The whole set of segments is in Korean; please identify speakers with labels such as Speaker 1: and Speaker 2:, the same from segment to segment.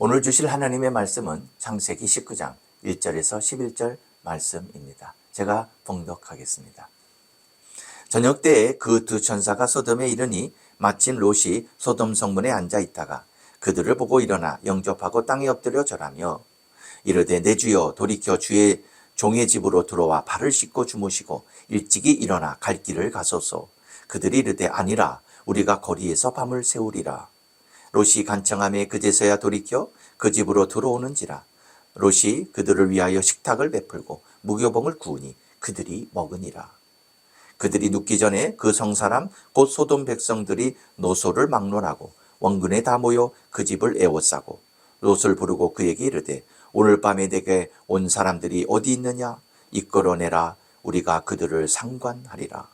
Speaker 1: 오늘 주실 하나님의 말씀은 창세기 19장 1절에서 11절 말씀입니다. 제가 봉독하겠습니다. 저녁 때에 그 두 천사가 소돔에 이르니 마침 롯이 소돔 성문에 앉아 있다가 그들을 보고 일어나 영접하고 땅에 엎드려 절하며 이르되 내 주여 돌이켜 주의 종의 집으로 들어와 발을 씻고 주무시고 일찍이 일어나 갈 길을 가소서. 그들이 이르되 아니라 우리가 거리에서 밤을 새우리라. 롯이 간청하매 그제서야 돌이켜 그 집으로 들어오는지라. 롯이 그들을 위하여 식탁을 베풀고 무교봉을 구우니 그들이 먹으니라. 그들이 눕기 전에 그 성사람 곧 소돔 백성들이 노소를 막론하고 원근에 다 모여 그 집을 에워싸고 롯을 부르고 그에게 이르되 오늘 밤에 내게 온 사람들이 어디 있느냐 이끌어내라. 우리가 그들을 상관하리라.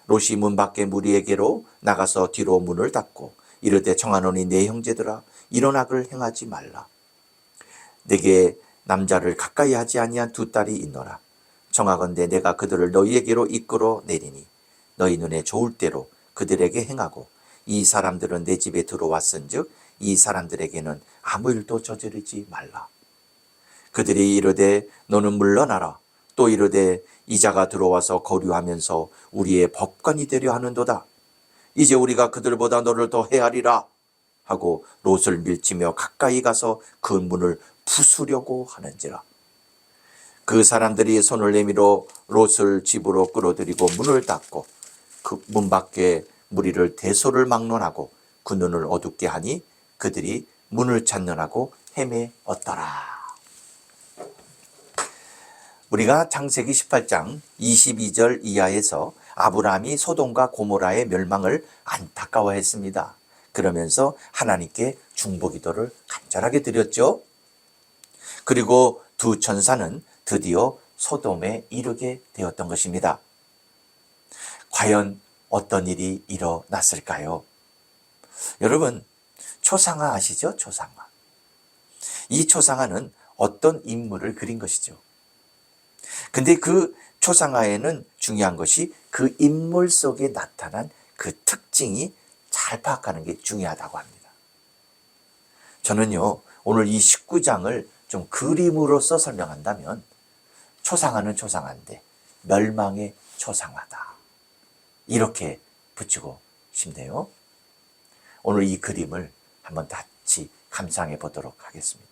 Speaker 1: 롯이 문 밖에 무리에게로 나가서 뒤로 문을 닫고 이르되 청하노니 내 형제들아 이런 악을 행하지 말라. 내게 남자를 가까이 하지 아니한 두 딸이 있노라. 청하건대 내가 그들을 너희에게로 이끌어 내리니 너희 눈에 좋을 대로 그들에게 행하고 이 사람들은 내 집에 들어왔은즉 이 사람들에게는 아무 일도 저지르지 말라. 그들이 이르되 너는 물러나라. 또 이르되 이자가 들어와서 거류하면서 우리의 법관이 되려 하는도다. 이제 우리가 그들보다 너를 더 헤아리라 하고 롯을 밀치며 가까이 가서 그 문을 부수려고 하는지라. 그 사람들이 손을 내밀어 롯을 집으로 끌어들이고 문을 닫고 그 문 밖에 무리를 대소를 막론하고 그 눈을 어둡게 하니 그들이 문을 찾느라고 헤매었더라. 우리가 창세기 18장 22절 이하에서 아브라함이 소돔과 고모라의 멸망을 안타까워했습니다. 그러면서 하나님께 중보기도를 간절하게 드렸죠. 그리고 두 천사는 드디어 소돔에 이르게 되었던 것입니다. 과연 어떤 일이 일어났을까요? 여러분, 초상화 아시죠? 초상화. 이 초상화는 어떤 인물을 그린 것이죠. 근데 그 초상화에는 중요한 것이 그 인물 속에 나타난 그 특징이 잘 파악하는 게 중요하다고 합니다. 저는요, 오늘 이 19장을 좀 그림으로서 설명한다면 초상화는 초상화인데 멸망의 초상화다. 이렇게 붙이고 싶네요. 오늘 이 그림을 한번 같이 감상해 보도록 하겠습니다.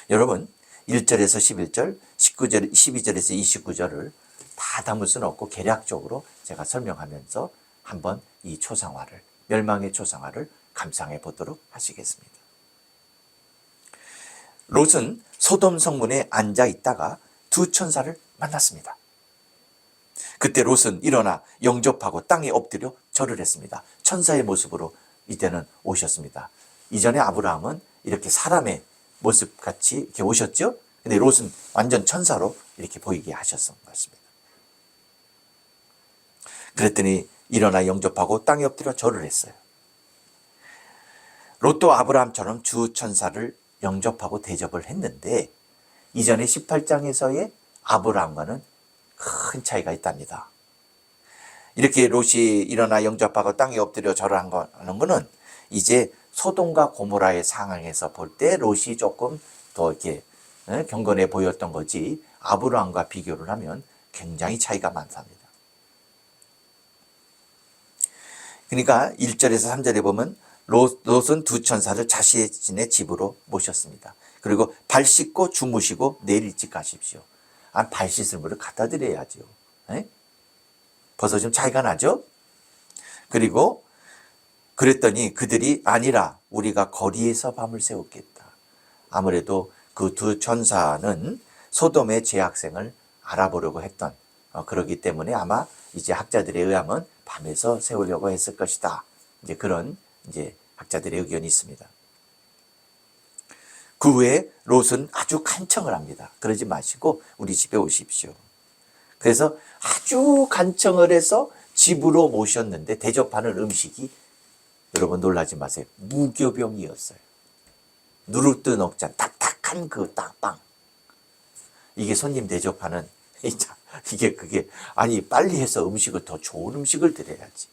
Speaker 1: 여러분, 1절에서 11절, 19절, 12절에서 29절을 다 담을 수는 없고 개략적으로 제가 설명하면서 한번 이 초상화를, 멸망의 초상화를 감상해 보도록 하시겠습니다. 롯은 소돔 성문에 앉아 있다가 두 천사를 만났습니다. 그때 롯은 일어나 영접하고 땅에 엎드려 절을 했습니다. 천사의 모습으로 이때는 오셨습니다. 이전에 아브라함은 이렇게 사람의 모습같이 이렇게 오셨죠? 근데 롯은 완전 천사로 이렇게 보이게 하셨던 것입니다. 그랬더니 일어나 영접하고 땅에 엎드려 절을 했어요. 롯도 아브라함처럼 주 천사를 영접하고 대접을 했는데 이전에 18장에서의 아브라함과는 큰 차이가 있답니다. 이렇게 롯이 일어나 영접하고 땅에 엎드려 절을 하는 거는 이제 소돔과 고모라의 상황에서 볼 때 롯이 조금 더 이렇게 경건해 보였던 거지 아브라함과 비교를 하면 굉장히 차이가 많답니다. 그러니까 1절에서 3절에 보면 롯은 두 천사를 자신의 집으로 모셨습니다. 그리고 발 씻고 주무시고 내일 일찍 가십시오. 발 씻을 물을 갖다 드려야죠. 벌써 좀 차이가 나죠? 그리고 그랬더니 그들이 아니라 우리가 거리에서 밤을 새웠겠다. 아무래도 그 두 천사는 소돔의 재학생을 알아보려고 했던 그러기 때문에 아마 이제 학자들에 의하면 밤에서 세우려고 했을 것이다. 이제 그런 이제 학자들의 의견이 있습니다. 그 후에 롯은 아주 간청을 합니다. 그러지 마시고 우리 집에 오십시오. 그래서 아주 간청을 해서 집으로 모셨는데 대접하는 음식이 여러분 놀라지 마세요. 무교병이었어요. 누르뜬 억잔 딱딱한 그 딱빵. 이게 손님 대접하는 그게 아니 빨리 해서 음식을 더 좋은 음식을 드려야지.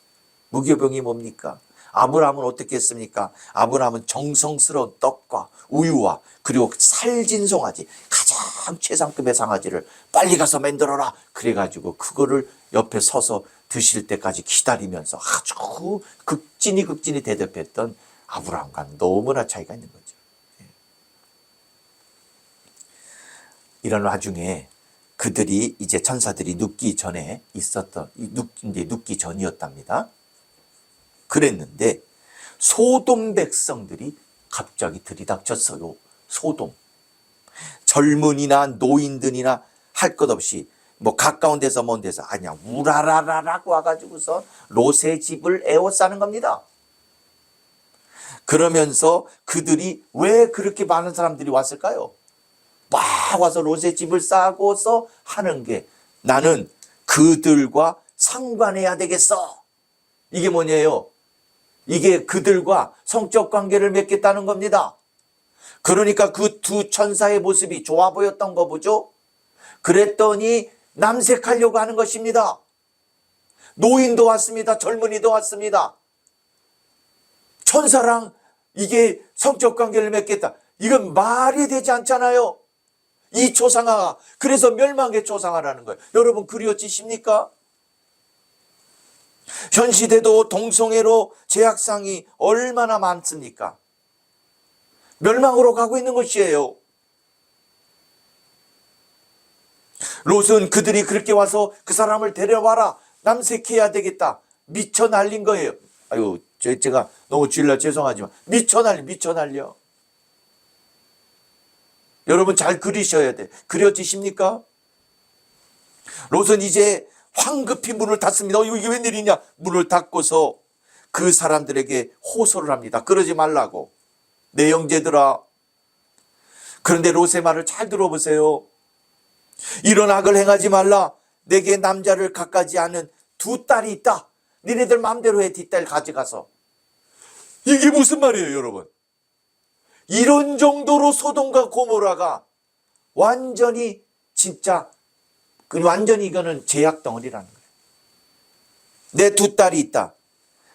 Speaker 1: 무교병이 뭡니까? 아브라함은 어떻게 했습니까? 아브라함은 정성스러운 떡과 우유와 그리고 살진 송아지, 가장 최상급의 상아지를 빨리 가서 만들어라. 그래가지고 그거를 옆에 서서 드실 때까지 기다리면서 아주 극진히 대접했던 아브라함과는 너무나 차이가 있는 거죠. 이런 와중에 그들이 이제 천사들이 눕기 전에 있었던, 눕기 전이었답니다. 그랬는데 소돔 백성들이 갑자기 들이닥쳤어요. 소돔. 젊은이나 노인들이나 할 것 없이 뭐 가까운 데서 먼 데서 아니야 우라라라라고 와가지고서 롯의 집을 에워싸는 겁니다. 그러면서 그들이 왜 그렇게 많은 사람들이 왔을까요? 막 와서 롯의 집을 싸고서 하는 게 나는 그들과 상관해야 되겠어. 이게 뭐냐요? 이게 그들과 성적 관계를 맺겠다는 겁니다. 그러니까 그 두 천사의 모습이 좋아 보였던 거 보죠? 그랬더니 남색하려고 하는 것입니다. 노인도 왔습니다. 젊은이도 왔습니다. 천사랑 이게 성적 관계를 맺겠다. 이건 말이 되지 않잖아요. 이 초상화가 그래서 멸망의 초상화라는 거예요. 여러분 그려지십니까? 현 시대도 동성애로 제약상이 얼마나 많습니까? 멸망으로 가고 있는 것이에요. 롯은 그들이 그렇게 와서 그 사람을 데려와라. 남색해야 되겠다. 미쳐 날린 거예요. 아유, 제가 너무 주일날 죄송하지만 미쳐 날려. 여러분 잘 그리셔야 돼. 그려지십니까? 롯은 이제 황급히 문을 닫습니다. 이게 웬일이냐? 문을 닫고서 그 사람들에게 호소를 합니다. 그러지 말라고. 내 형제들아. 그런데 롯의 말을 잘 들어보세요. 이런 악을 행하지 말라. 내게 남자를 갖가지 않은 두 딸이 있다. 니네들 마음대로 해. 뒷딸 가져가서. 이게 무슨 말이에요, 여러분? 이런 정도로 소돔과 고모라가 완전히 진짜 완전히 이거는 제약 덩어리라는 거예요. 내 두 딸이 있다.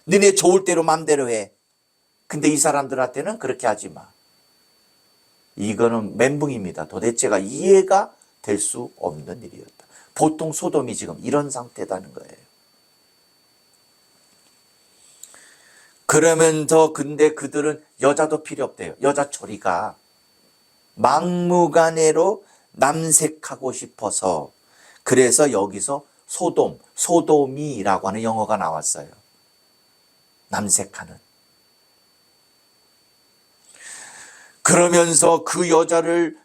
Speaker 1: 너네 좋을 대로 마음대로 해. 근데 이 사람들한테는 그렇게 하지 마. 이거는 멘붕입니다. 도대체가 이해가 될 수 없는 일이었다. 보통 소돔이 지금 이런 상태다는 거예요. 그러면서 근데 그들은 여자도 필요 없대요. 여자 처리가 막무가내로 남색하고 싶어서 그래서 여기서 소돔이라고 하는 영어가 나왔어요. 남색하는. 그러면서 그 여자를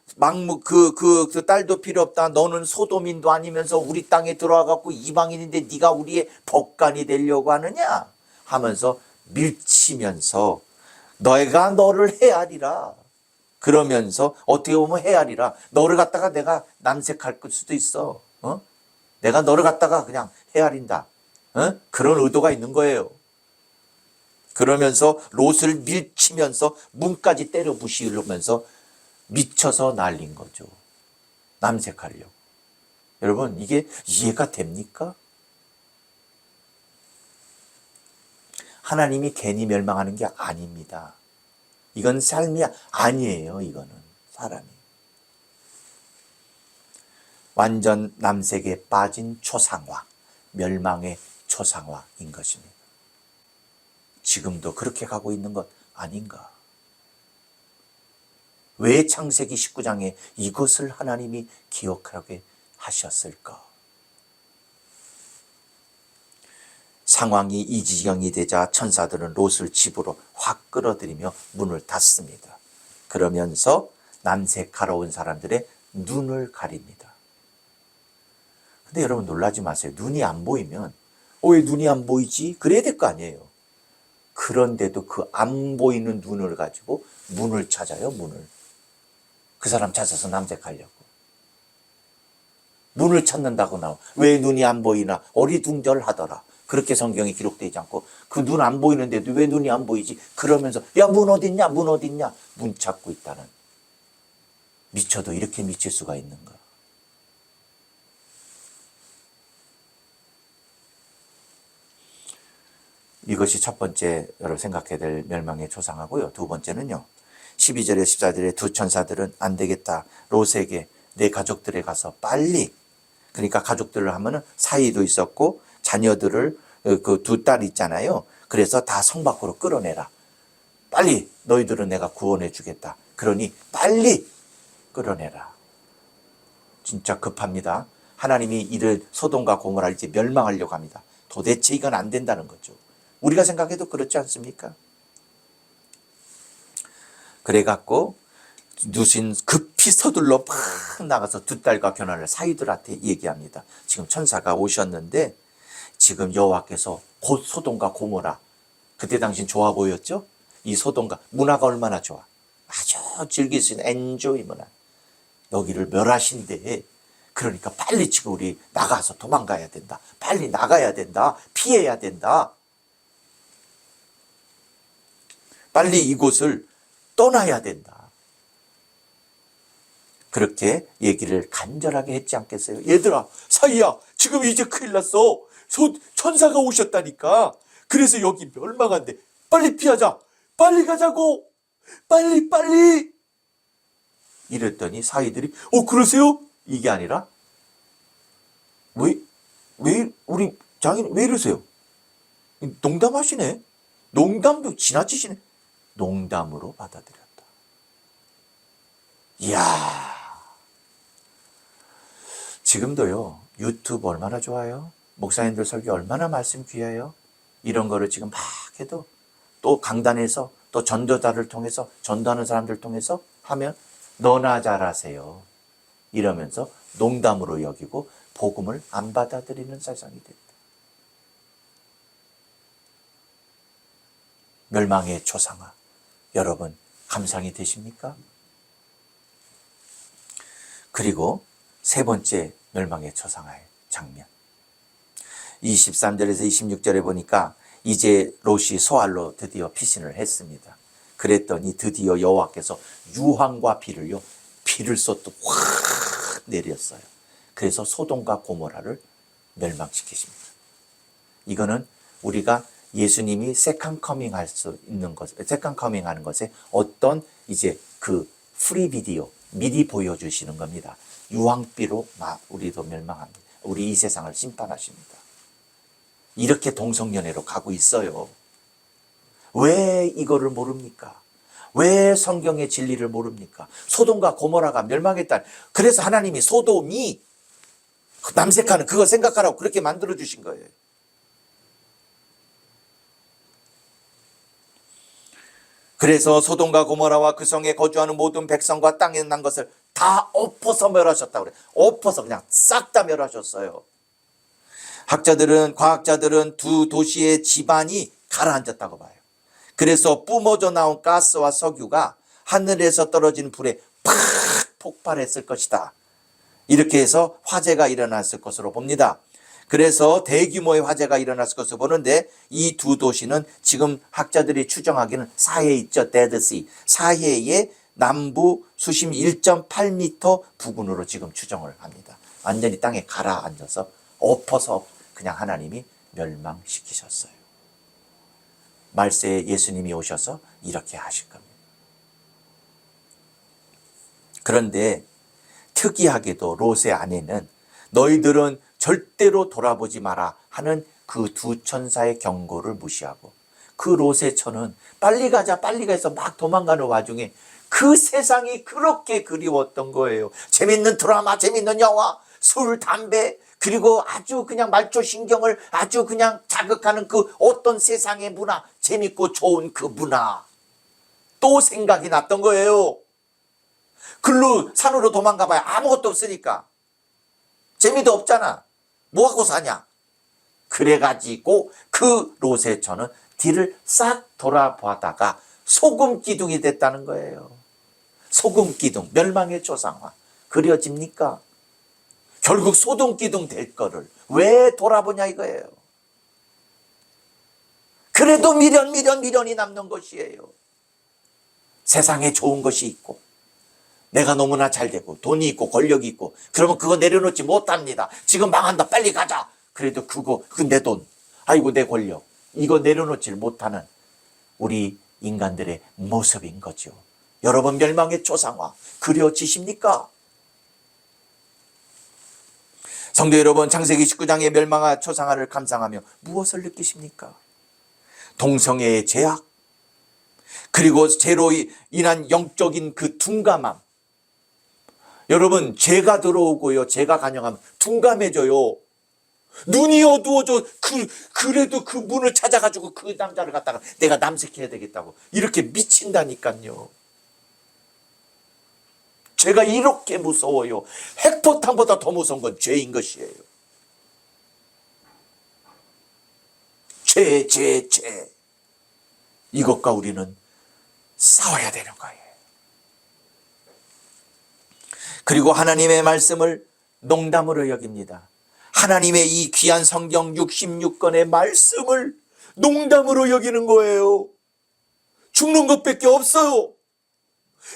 Speaker 1: 그 딸도 필요 없다. 너는 소돔인도 아니면서 우리 땅에 들어와갖고 이방인인데 네가 우리의 법관이 되려고 하느냐 하면서 밀치면서 너희가 너를 헤아리라. 그러면서 어떻게 보면 헤아리라. 너를 갖다가 내가 남색할 수도 있어. 내가 너를 갖다가 그냥 헤아린다. 그런 의도가 있는 거예요. 그러면서 롯을 밀치면서 문까지 때려 부시면서 미쳐서 날린 거죠. 남색하려고. 여러분 이게 이해가 됩니까? 하나님이 괜히 멸망하는 게 아닙니다. 이건 삶이 아니에요. 이거는 사람이. 완전 남색에 빠진 초상화, 멸망의 초상화인 것입니다. 지금도 그렇게 가고 있는 것 아닌가? 왜 창세기 19장에 이것을 하나님이 기억하게 하셨을까? 상황이 이 지경이 되자 천사들은 롯을 집으로 확 끌어들이며 문을 닫습니다. 그러면서 남색하러 온 사람들의 눈을 가립니다. 근데 여러분 놀라지 마세요. 눈이 안 보이면 왜 눈이 안 보이지? 그래야 될 거 아니에요. 그런데도 그 안 보이는 눈을 가지고 문을 찾아요. 문을. 그 사람 찾아서 남색하려고. 눈을 찾는다고 나와. 왜 눈이 안 보이나? 어리둥절하더라. 그렇게 성경에 기록되지 않고 그 눈 안 보이는데도 왜 눈이 안 보이지? 그러면서 야 문 어딨냐? 문 어딨냐? 문 찾고 있다는. 미쳐도 이렇게 미칠 수가 있는가? 이것이 첫 번째로 생각해야 될 멸망의 조상하고요. 두 번째는요. 12절에 14절에 두 천사들은 안 되겠다. 롯에게 내 가족들에 가서 빨리, 그러니까 가족들을 하면은 사이도 있었고 자녀들을 그 두 딸 있잖아요. 그래서 다 성 밖으로 끌어내라. 빨리 너희들은 내가 구원해 주겠다. 그러니 빨리 끌어내라. 진짜 급합니다. 하나님이 이를 소돔과 고모라를 이제 멸망하려고 합니다. 도대체 이건 안 된다는 거죠. 우리가 생각해도 그렇지 않습니까? 그래갖고 누신 급히 서둘러 팍 나가서 두 딸과 견학을 사이들한테 얘기합니다. 지금 천사가 오셨는데 지금 여호와께서 곧 소돔과 고모라, 그때 당신 좋아 보였죠? 이 소돔과 문화가 얼마나 좋아. 아주 즐길 수 있는 엔조이 문화. 여기를 멸하신대. 그러니까 빨리 지금 우리 나가서 도망가야 된다. 빨리 나가야 된다. 피해야 된다. 빨리 이곳을 떠나야 된다. 그렇게 얘기를 간절하게 했지 않겠어요? 얘들아, 사이야, 지금 이제 큰일 났어. 천사가 오셨다니까. 그래서 여기 멸망한대. 빨리 피하자. 빨리 가자고. 빨리. 이랬더니 사이들이 그러세요? 이게 아니라 왜 우리 장인 왜 이러세요? 농담하시네. 농담도 지나치시네. 농담으로 받아들였다. 이야, 지금도요 유튜브 얼마나 좋아요? 목사님들 설교 얼마나 말씀 귀해요? 이런 거를 지금 막 해도 또 강단에서 또 전도자를 통해서 전도하는 사람들 통해서 하면 너나 잘하세요 이러면서 농담으로 여기고 복음을 안 받아들이는 세상이 됐다. 멸망의 초상화, 여러분 감상이 되십니까? 그리고 세 번째 멸망의 초상화의 장면, 23절에서 26절에 보니까 이제 롯이 소알로 드디어 피신을 했습니다. 그랬더니 드디어 여호와께서 유황과 비를 쏟듯 확 내렸어요. 그래서 소돔과 고모라를 멸망시키십니다. 이거는 우리가 예수님이 세컨 커밍 할 수 있는 것, 세컨 커밍 하는 것에 어떤 이제 그 프리 비디오 미리 보여주시는 겁니다. 유황비로 우리도 멸망합니다. 우리 이 세상을 심판하십니다. 이렇게 동성연애로 가고 있어요. 왜 이거를 모릅니까? 왜 성경의 진리를 모릅니까? 소돔과 고모라가 멸망했다. 그래서 하나님이 소돔이 남색하는 그거 생각하라고 그렇게 만들어주신 거예요. 그래서 소돔과 고모라와 그 성에 거주하는 모든 백성과 땅에 난 것을 다 엎어서 멸하셨다고 그래요. 엎어서 그냥 싹 다 멸하셨어요. 과학자들은 두 도시의 지반이 가라앉았다고 봐요. 그래서 뿜어져 나온 가스와 석유가 하늘에서 떨어진 불에 팍 폭발했을 것이다. 이렇게 해서 화재가 일어났을 것으로 봅니다. 그래서 대규모의 화재가 일어났을 것으로 보는데 이 두 도시는 지금 학자들이 추정하기는 사해에 있죠. 데드시. 사해의 남부 수심 1.8m 부근으로 지금 추정을 합니다. 완전히 땅에 가라앉아서 엎어서 그냥 하나님이 멸망시키셨어요. 말세에 예수님이 오셔서 이렇게 하실 겁니다. 그런데 특이하게도 롯의 아내는 너희들은 절대로 돌아보지 마라 하는 그 두 천사의 경고를 무시하고 그 롯의 처는 빨리 가자 해서 막 도망가는 와중에 그 세상이 그렇게 그리웠던 거예요. 재밌는 드라마, 재밌는 영화, 술, 담배, 그리고 아주 그냥 말초신경을 아주 그냥 자극하는 그 어떤 세상의 문화, 재밌고 좋은 그 문화 또 생각이 났던 거예요. 글로 산으로 도망가봐야 아무것도 없으니까 재미도 없잖아. 뭐하고 사냐. 그래가지고 그 롯의 처는 뒤를 싹 돌아보다가 소금 기둥이 됐다는 거예요. 소금 기둥, 멸망의 조상화 그려집니까? 결국 소돔 기둥 될 거를 왜 돌아보냐 이거예요. 그래도 미련이 남는 것이에요. 세상에 좋은 것이 있고 내가 너무나 잘 되고 돈이 있고 권력이 있고 그러면 그거 내려놓지 못합니다. 지금 망한다. 빨리 가자. 그래도 그거 내 돈, 아이고 내 권력, 이거 내려놓지를 못하는 우리 인간들의 모습인 거죠. 여러분, 멸망의 초상화 그려지십니까? 성도 여러분, 창세기 19장의 멸망의 초상화를 감상하며 무엇을 느끼십니까? 동성애의 죄악, 그리고 죄로 인한 영적인 그 둔감함. 여러분, 죄가 들어오고요, 죄가 간영하면 둔감해져요. 눈이 어두워져. 그래도 그 문을 찾아가지고 그 남자를 갖다가 내가 남색해야 되겠다고 이렇게 미친다니까요. 죄가 이렇게 무서워요. 핵포탄보다 더 무서운 건 죄인 것이에요. 죄. 이것과 우리는 싸워야 되는 거예요. 그리고 하나님의 말씀을 농담으로 여깁니다. 하나님의 이 귀한 성경 66권의 말씀을 농담으로 여기는 거예요. 죽는 것밖에 없어요.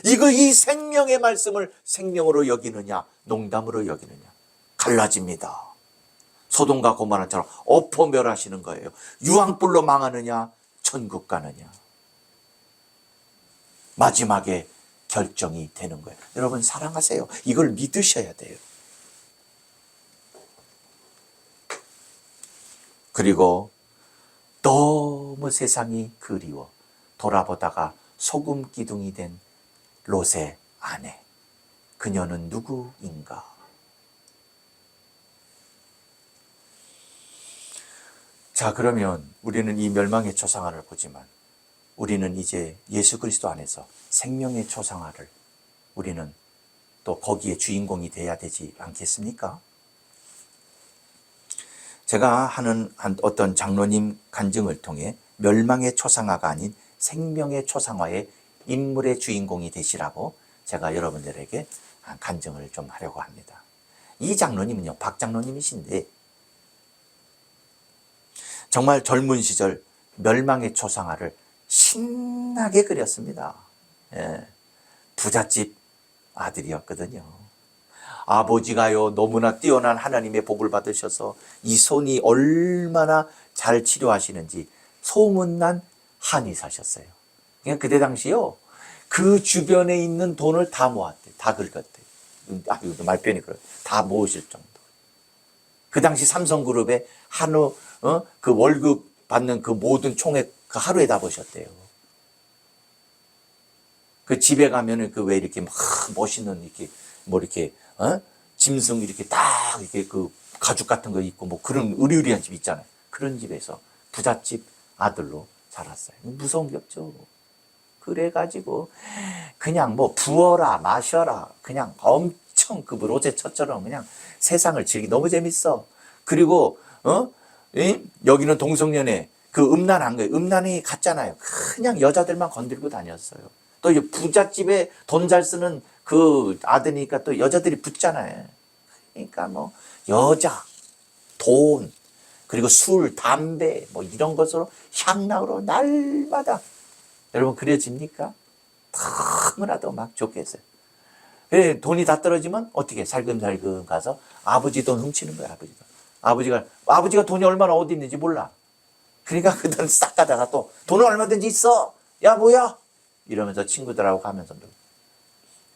Speaker 1: 이 생명의 말씀을 생명으로 여기느냐, 농담으로 여기느냐, 갈라집니다. 소돔과 고모라처럼 엎어멸하시는 거예요. 유황불로 망하느냐, 천국 가느냐. 마지막에 결정이 되는 거예요. 여러분, 사랑하세요. 이걸 믿으셔야 돼요. 그리고 너무 세상이 그리워 돌아보다가 소금 기둥이 된 롯의 아내, 그녀는 누구인가? 자, 그러면 우리는 이 멸망의 초상화를 보지만 우리는 이제 예수 그리스도 안에서 생명의 초상화를, 우리는 또 거기에 주인공이 돼야 되지 않겠습니까? 제가 하는 어떤 장로님 간증을 통해 멸망의 초상화가 아닌 생명의 초상화의 인물의 주인공이 되시라고 제가 여러분들에게 간증을 좀 하려고 합니다. 이 장로님은요, 박 장로님이신데 정말 젊은 시절 멸망의 초상화를 신나게 그렸습니다. 예, 부잣집 아들이었거든요. 아버지가요, 너무나 뛰어난 하나님의 복을 받으셔서 이 손이 얼마나 잘 치료하시는지 소문난 한의사셨어요. 그러니까 그때 당시요, 그 주변에 있는 돈을 다 모았대. 다 긁었대. 이거 말편이 그래. 다 모으실 정도. 그 당시 삼성그룹의 한우, 그 월급 받는 그 모든 총액 그 하루에 다 버셨대요. 그 집에 가면은 그 왜 이렇게 막 멋있는 이렇게 뭐 이렇게, 짐승 이렇게 딱 이렇게 그 가죽 같은 거 있고 뭐 그런 의리의리한 집 있잖아요. 그런 집에서 부잣집 아들로 자랐어요. 무서운 게 없죠. 그래가지고 그냥 뭐 부어라 마셔라 그냥 엄청 그 로제처처럼 그냥 세상을 즐기, 너무 재밌어. 그리고 여기는 동성연애 그 음란한 거예요. 음란이 갔잖아요. 그냥 여자들만 건들고 다녔어요. 또 이제 부잣집에 돈 잘 쓰는 그 아드니까 또 여자들이 붙잖아요. 그러니까 뭐 여자, 돈, 그리고 술, 담배 뭐 이런 것으로 향락으로 날마다, 여러분 그려집니까? 너무나도 막 좋겠어요. 그래, 돈이 다 떨어지면 어떻게 살금살금 가서 아버지 돈 훔치는 거야. 아버지가 돈이 얼마나 어디 있는지 몰라. 그러니까 그 돈 싹 가다가 또 돈은 얼마든지 있어. 야 뭐야? 이러면서 친구들하고 가면서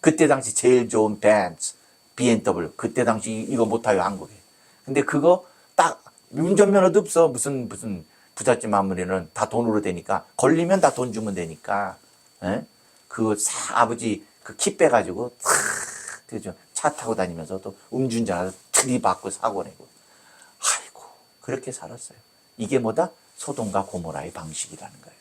Speaker 1: 그때 당시 제일 좋은 벤츠, BMW, 그때 당시 이거 못 타요 한국에. 근데 그거 딱 운전면허도 없어. 무슨 부잣집 마무리는 다 돈으로 되니까, 걸리면 다 돈 주면 되니까, 예? 아버지 그 키 빼가지고 차 타고 다니면서 또 음주운전하다 들이받고 사고 내고, 아이고 그렇게 살았어요. 이게 뭐다? 소돔과 고모라의 방식이라는 거예요.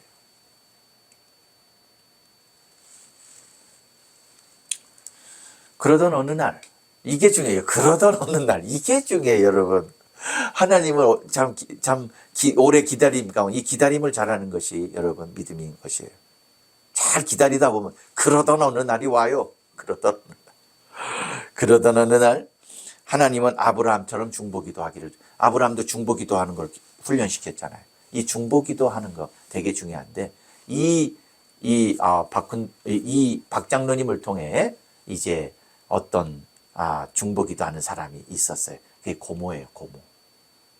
Speaker 1: 그러던 어느 날, 이게 중요해요. 그러던 어느 날, 이게 중요해요, 여러분. 하나님을 오래 기다리니까 이 기다림을 잘하는 것이 여러분 믿음인 것이에요. 잘 기다리다 보면 그러던 어느 날이 와요. 그러던 어느 날 하나님은 아브라함처럼 중보기도 하기를, 아브라함도 중보기도 하는 걸 훈련시켰잖아요. 이 중보기도 하는 거 되게 중요한데, 박 장로님을 통해 이제 어떤 중보기도 하는 사람이 있었어요. 그게 고모예요, 고모.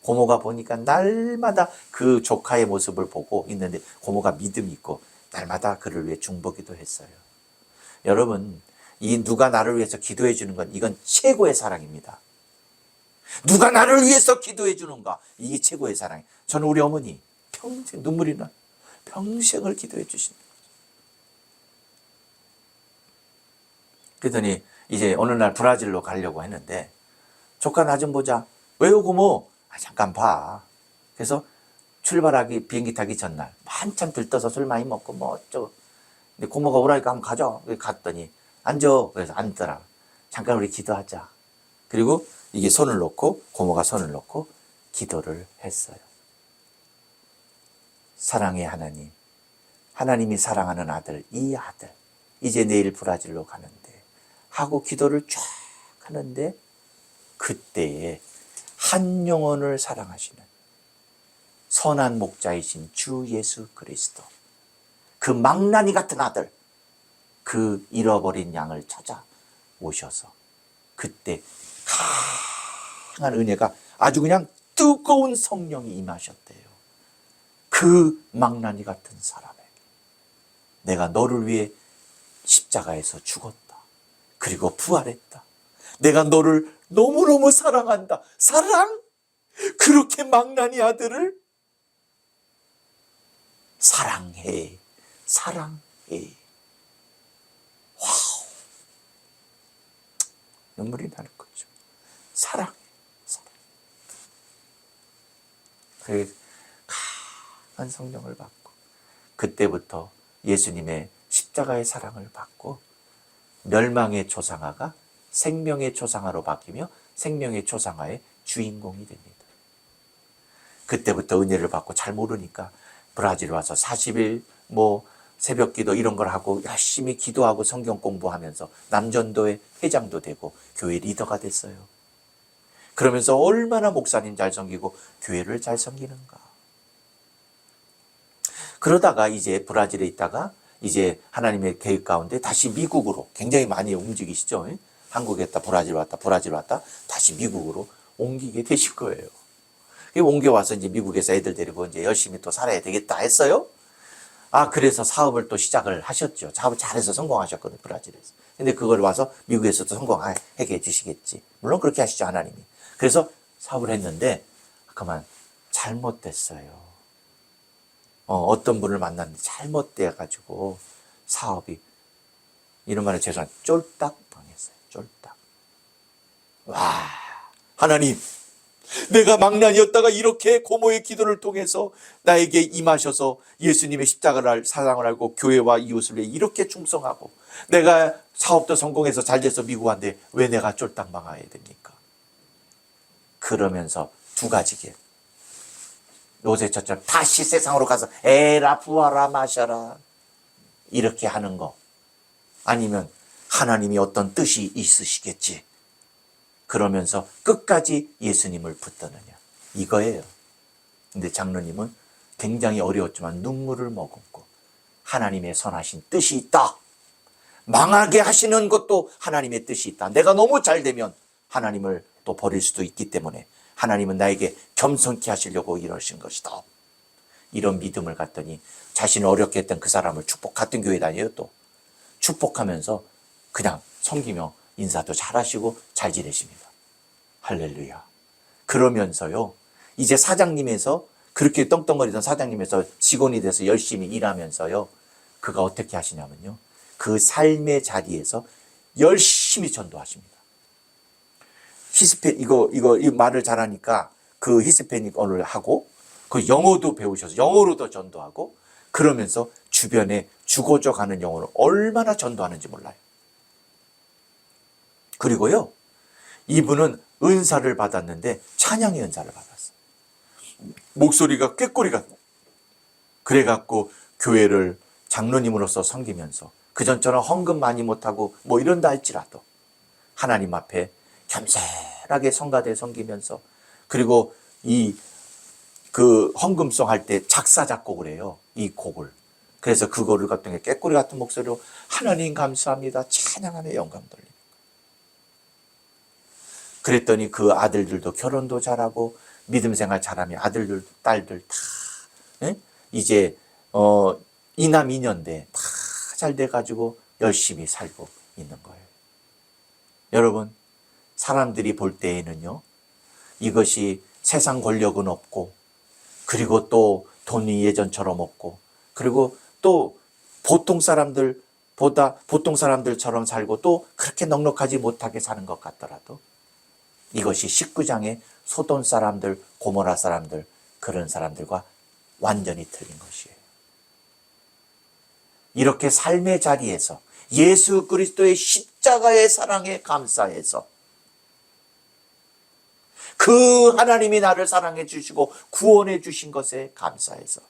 Speaker 1: 고모가 보니까 날마다 그 조카의 모습을 보고 있는데 고모가 믿음이 있고 날마다 그를 위해 중보기도 했어요. 여러분, 이 누가 나를 위해서 기도해 주는 건 이건 최고의 사랑입니다. 누가 나를 위해서 기도해 주는가? 이게 최고의 사랑이에요. 저는 우리 어머니 평생 눈물이 나. 평생을 기도해 주신다. 그러더니 이제 어느 날 브라질로 가려고 했는데 조카 나 좀 보자. 왜요 고모? 잠깐 봐. 그래서 출발하기 비행기 타기 전날 한참 들떠서 술 많이 먹고 뭐 어쩌고. 근데 고모가 오라니까 한번 가자. 갔더니 앉아. 그래서 앉더라. 잠깐 우리 기도하자. 그리고 이게 손을 놓고 고모가 손을 놓고 기도를 했어요. 사랑의 하나님, 하나님이 사랑하는 아들, 이 아들 이제 내일 브라질로 가는데 하고 기도를 쫙 하는데 그때에 한 영혼을 사랑하시는 선한 목자이신 주 예수 그리스도, 그 망나니 같은 아들, 그 잃어버린 양을 찾아 오셔서 그때 강한 은혜가 아주 그냥 뜨거운 성령이 임하셨대요. 그 망나니 같은 사람에게 내가 너를 위해 십자가에서 죽었다. 그리고 부활했다. 내가 너를 너무너무 사랑한다. 사랑? 그렇게 망나니 아들을 사랑해. 사랑해. 와우. 눈물이 나는 거죠. 사랑해. 사랑. 그 강한 성령을 받고 그때부터 예수님의 십자가의 사랑을 받고 멸망의 초상화가 생명의 초상화로 바뀌며 생명의 초상화의 주인공이 됩니다. 그때부터 은혜를 받고 잘 모르니까 브라질 와서 40일 새벽 기도 이런 걸 하고 열심히 기도하고 성경 공부하면서 남전도의 회장도 되고 교회 리더가 됐어요. 그러면서 얼마나 목사님 잘 섬기고 교회를 잘 섬기는가. 그러다가 이제 브라질에 있다가 이제 하나님의 계획 가운데 다시 미국으로 굉장히 많이 움직이시죠. 한국에 있다 브라질 왔다 다시 미국으로 옮기게 되실 거예요. 옮겨와서 이제 미국에서 애들 데리고 이제 열심히 또 살아야 되겠다 했어요. 그래서 사업을 또 시작을 하셨죠. 사업을 잘해서 성공하셨거든요, 브라질에서. 근데 그걸 와서 미국에서도 성공하게 해주시겠지. 물론 그렇게 하시죠, 하나님이. 그래서 사업을 했는데, 그만 잘못됐어요. 어떤 분을 만났는데 잘못돼가지고 사업이, 이런 말에 죄송한데, 쫄딱 망했어요, 쫄딱. 와, 하나님. 내가 망나니였다가 이렇게 고모의 기도를 통해서 나에게 임하셔서 예수님의 십자가를 사랑을 알고 교회와 이웃을 위해 이렇게 충성하고 내가 사업도 성공해서 잘 돼서 미국 왔는데 왜 내가 쫄딱 망해야 됩니까? 그러면서 두 가지 길. 요새처럼 다시 세상으로 가서 에라 부어라 마셔라 이렇게 하는 거, 아니면 하나님이 어떤 뜻이 있으시겠지 그러면서 끝까지 예수님을 붙드느냐, 이거예요. 근데 장로님은 굉장히 어려웠지만 눈물을 머금고 하나님의 선하신 뜻이 있다. 망하게 하시는 것도 하나님의 뜻이 있다. 내가 너무 잘 되면 하나님을 또 버릴 수도 있기 때문에 하나님은 나에게 겸손케 하시려고 이러신 것이다. 이런 믿음을 갖더니 자신을 어렵게 했던 그 사람을 같은 교회 다녀요. 또 축복하면서 그냥 섬기며 인사도 잘하시고 잘 지내십니다. 할렐루야. 그러면서요, 이제 사장님에서 그렇게 떵떵거리던 사장님에서 직원이 돼서 열심히 일하면서요, 그가 어떻게 하시냐면요, 그 삶의 자리에서 열심히 전도하십니다. 이 말을 잘하니까 그 히스패닉어를 하고 그 영어도 배우셔서 영어로도 전도하고 그러면서 주변에 죽어져 가는 영혼을 얼마나 전도하는지 몰라요. 그리고요, 이분은 은사를 받았는데 찬양의 은사를 받았어요. 목소리가 꾀꼬리 같고 그래갖고 교회를 장로님으로서 섬기면서 그전처럼 헌금 많이 못하고 이런다 할지라도 하나님 앞에 겸손하게 성가대 섬기면서, 그리고 그 헌금송 할 때 작사 작곡을 해요, 이 곡을. 그래서 그거를 갖던 게 꾀꼬리 같은 목소리로 하나님 감사합니다 찬양하며 영광 돌립니다. 그랬더니 그 아들들도 결혼도 잘하고 믿음 생활 잘하면 아들들, 딸들 다 예? 이제 이남 이녀인데 다 잘 돼가지고 열심히 살고 있는 거예요. 여러분, 사람들이 볼 때에는요, 이것이 세상 권력은 없고, 그리고 또 돈이 예전처럼 없고, 그리고 또 보통 사람들처럼 살고 또 그렇게 넉넉하지 못하게 사는 것 같더라도 이것이 19장의 소돔 사람들, 고모라 사람들, 그런 사람들과 완전히 틀린 것이에요. 이렇게 삶의 자리에서 예수 그리스도의 십자가의 사랑에 감사해서 그 하나님이 나를 사랑해 주시고 구원해 주신 것에 감사해서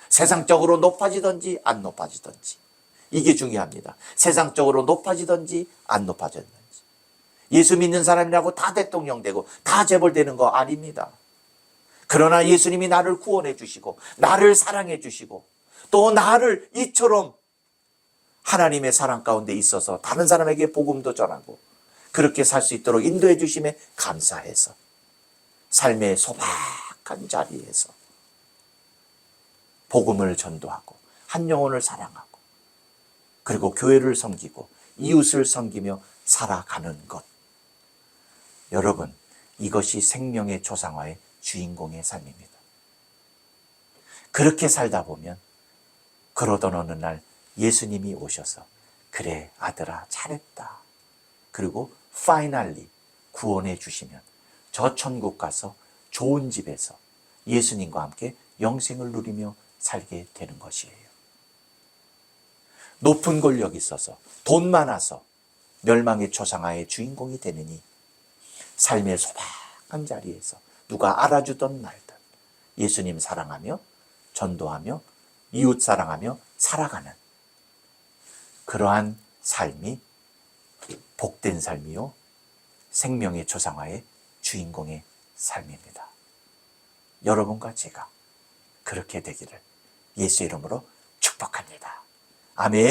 Speaker 1: 세상적으로 높아지든지 안 높아지든지, 이게 중요합니다. 세상적으로 높아지든지 안 높아지든지, 예수 믿는 사람이라고 다 대통령 되고 다 재벌 되는 거 아닙니다. 그러나 예수님이 나를 구원해 주시고 나를 사랑해 주시고 또 나를 이처럼 하나님의 사랑 가운데 있어서 다른 사람에게 복음도 전하고 그렇게 살 수 있도록 인도해 주심에 감사해서 삶의 소박한 자리에서 복음을 전도하고 한 영혼을 사랑하고 그리고 교회를 섬기고 이웃을 섬기며 살아가는 것. 여러분, 이것이 생명의 조상화의 주인공의 삶입니다. 그렇게 살다 보면 그러던 어느 날 예수님이 오셔서 그래 아들아 잘했다. 그리고 파이널리 구원해 주시면 저 천국 가서 좋은 집에서 예수님과 함께 영생을 누리며 살게 되는 것이에요. 높은 권력이 있어서 돈 많아서 멸망의 초상화의 주인공이 되느니 삶의 소박한 자리에서 누가 알아주던 말든 예수님 사랑하며 전도하며 이웃 사랑하며 살아가는 그러한 삶이 복된 삶이요 생명의 초상화의 주인공의 삶입니다. 여러분과 제가 그렇게 되기를 예수 이름으로 축복합니다. 아멘.